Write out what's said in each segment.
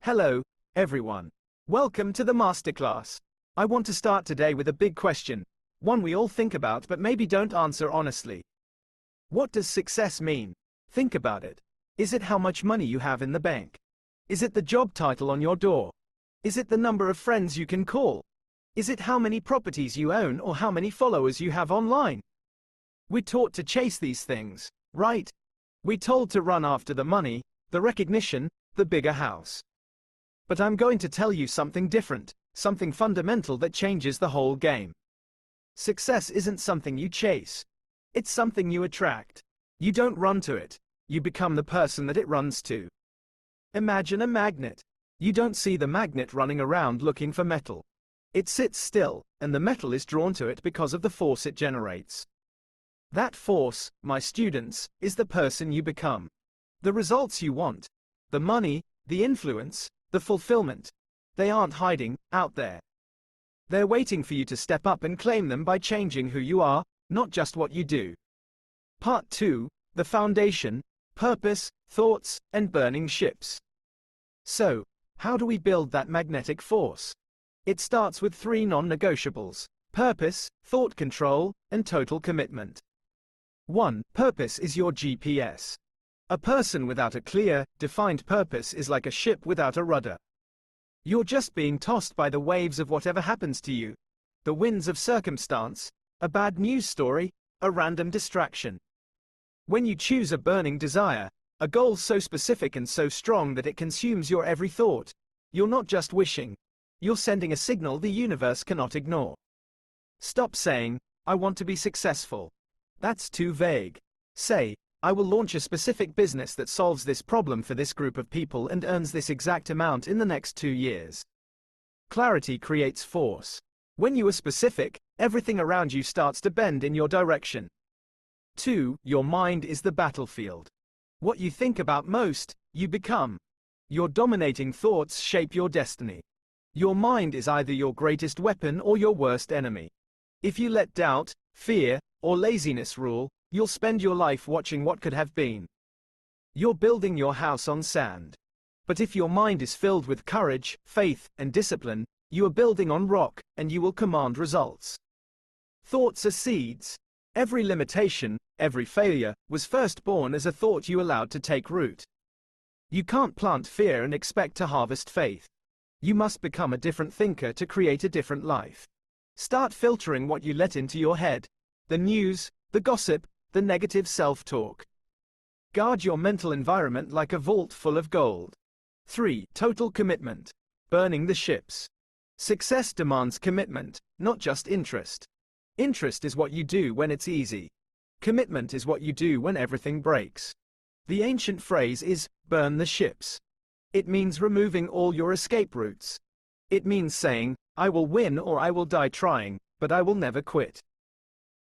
Hello, everyone. Welcome to the masterclass. I want to start today with a big question, one we all think about but maybe don't answer honestly. What does success mean? Think about it. Is it how much money you have in the bank? Is it the job title on your door? Is it the number of friends you can call? Is it how many properties you own or how many followers you have online? We're taught to chase these things, right? We're told to run after the money, the recognition, the bigger house. But I'm going to tell you something different, something fundamental that changes the whole game. Success isn't something you chase. It's something you attract. You don't run to it. You become the person that it runs to. Imagine a magnet. You don't see the magnet running around looking for metal. It sits still, and the metal is drawn to it because of the force it generates. That force, my students, is the person you become. The results you want. The money, the influence, the fulfillment. They aren't hiding out there. They're waiting for you to step up and claim them by changing who you are, not just what you do. Part 2, the foundation, purpose, thoughts, and burning ships. So, how do we build that magnetic force? It starts with 3 non-negotiables: purpose, thought control, and total commitment. 1. Purpose is your GPS. A person without a clear, defined purpose is like a ship without a rudder. You're just being tossed by the waves of whatever happens to you. The winds of circumstance, a bad news story, a random distraction. When you choose a burning desire, a goal so specific and so strong that it consumes your every thought, you're not just wishing. You're sending a signal the universe cannot ignore. Stop saying, "I want to be successful." That's too vague. Say, "I will launch a specific business that solves this problem for this group of people and earns this exact amount in the next 2 years." Clarity creates force. When you are specific, everything around you starts to bend in your direction. 2. Your mind is the battlefield. What you think about most, you become. Your dominating thoughts shape your destiny. Your mind is either your greatest weapon or your worst enemy. If you let doubt, fear, or laziness rule, you'll spend your life watching what could have been. You're building your house on sand. But if your mind is filled with courage, faith, and discipline, you are building on rock, and you will command results. Thoughts are seeds. Every limitation, every failure, was first born as a thought you allowed to take root. You can't plant fear and expect to harvest faith. You must become a different thinker to create a different life. Start filtering what you let into your head. The news, the gossip, the negative self-talk. Guard your mental environment like a vault full of gold. 3. Total commitment. Burning the ships. Success demands commitment, not just interest. Interest is what you do when it's easy. Commitment is what you do when everything breaks. The ancient phrase is, "burn the ships." It means removing all your escape routes. It means saying, "I will win or I will die trying, but I will never quit."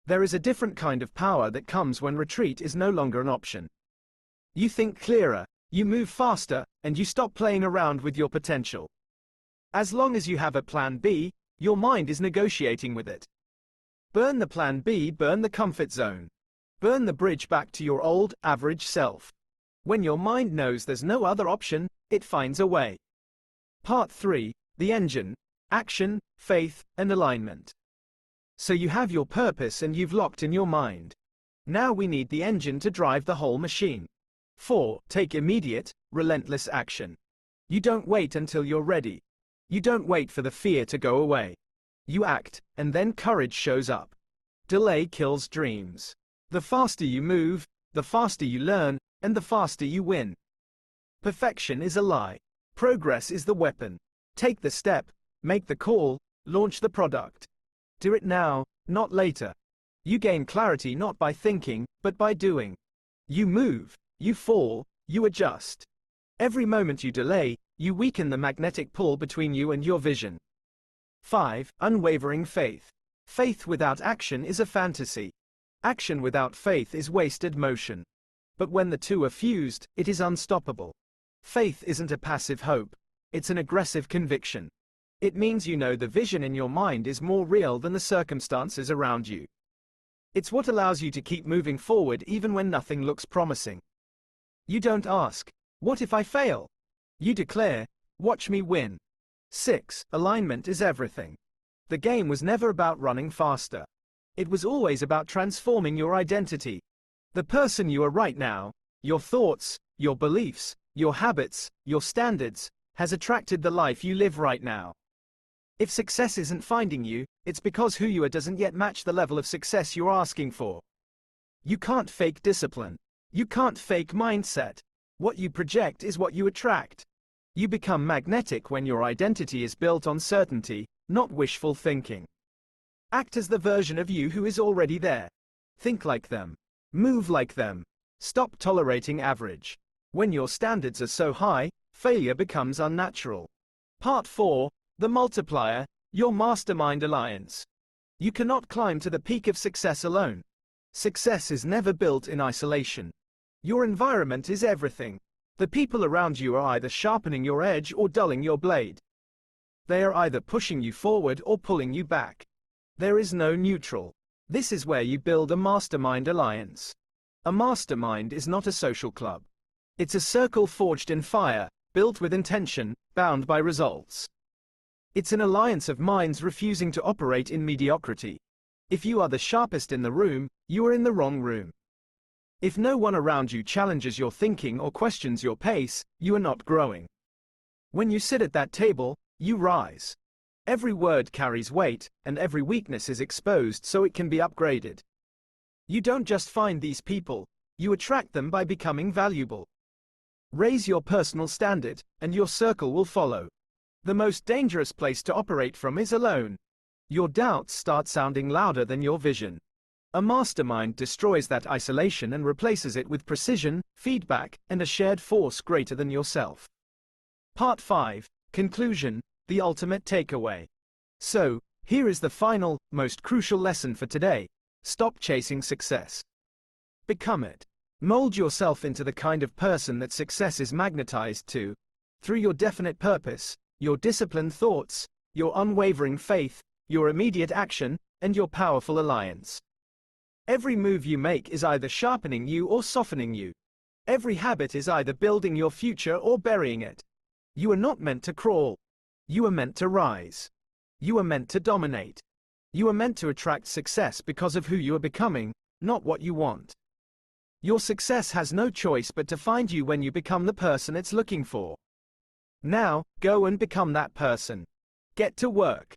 There is a different kind of power that comes when retreat is no longer an option. You think clearer, you move faster, and you stop playing around with your potential. As long as you have a plan B, your mind is negotiating with it. Burn the plan B, burn the comfort zone. Burn the bridge back to your old, average self. When your mind knows there's no other option, it finds a way. Part 3, the engine, action, faith, and alignment. So you have your purpose and you've locked in your mind. Now we need the engine to drive the whole machine. 4. Take immediate, relentless action. You don't wait until you're ready. You don't wait for the fear to go away. You act, and then courage shows up. Delay kills dreams. The faster you move, the faster you learn, and the faster you win. Perfection is a lie. Progress is the weapon. Take the step, make the call, launch the product. Do it now, not later. You gain clarity not by thinking, but by doing. You move, you fall, you adjust. Every moment you delay, you weaken the magnetic pull between you and your vision. 5. Unwavering faith. Faith without action is a fantasy. Action without faith is wasted motion. But when the two are fused, it is unstoppable. Faith isn't a passive hope. It's an aggressive conviction. It means you know the vision in your mind is more real than the circumstances around you. It's what allows you to keep moving forward even when nothing looks promising. You don't ask, "What if I fail?" You declare, Watch me win. 6. Alignment is everything. The game was never about running faster. It was always about transforming your identity. The person you are right now, your thoughts, your beliefs, your habits, your standards, has attracted the life you live right now. If success isn't finding you, it's because who you are doesn't yet match the level of success you're asking for. You can't fake discipline. You can't fake mindset. What you project is what you attract. You become magnetic when your identity is built on certainty, not wishful thinking. Act as the version of you who is already there. Think like them. Move like them. Stop tolerating average. When your standards are so high, failure becomes unnatural. Part 4. The Multiplier, your Mastermind Alliance. You cannot climb to the peak of success alone. Success is never built in isolation. Your environment is everything. The people around you are either sharpening your edge or dulling your blade. They are either pushing you forward or pulling you back. There is no neutral. This is where you build a Mastermind Alliance. A mastermind is not a social club. It's a circle forged in fire, built with intention, bound by results. It's an alliance of minds refusing to operate in mediocrity. If you are the sharpest in the room, you are in the wrong room. If no one around you challenges your thinking or questions your pace, you are not growing. When you sit at that table, you rise. Every word carries weight, and every weakness is exposed so it can be upgraded. You don't just find these people, you attract them by becoming valuable. Raise your personal standard, and your circle will follow. The most dangerous place to operate from is alone. Your doubts start sounding louder than your vision. A mastermind destroys that isolation and replaces it with precision, feedback, and a shared force greater than yourself. Part 5. Conclusion, the ultimate takeaway. So, here is the final, most crucial lesson for today. Stop chasing success. Become it. Mold yourself into the kind of person that success is magnetized to. Through your definite purpose, your disciplined thoughts, your unwavering faith, your immediate action, and your powerful alliance. Every move you make is either sharpening you or softening you. Every habit is either building your future or burying it. You are not meant to crawl. You are meant to rise. You are meant to dominate. You are meant to attract success because of who you are becoming, not what you want. Your success has no choice but to find you when you become the person it's looking for. Now, go and become that person. Get to work.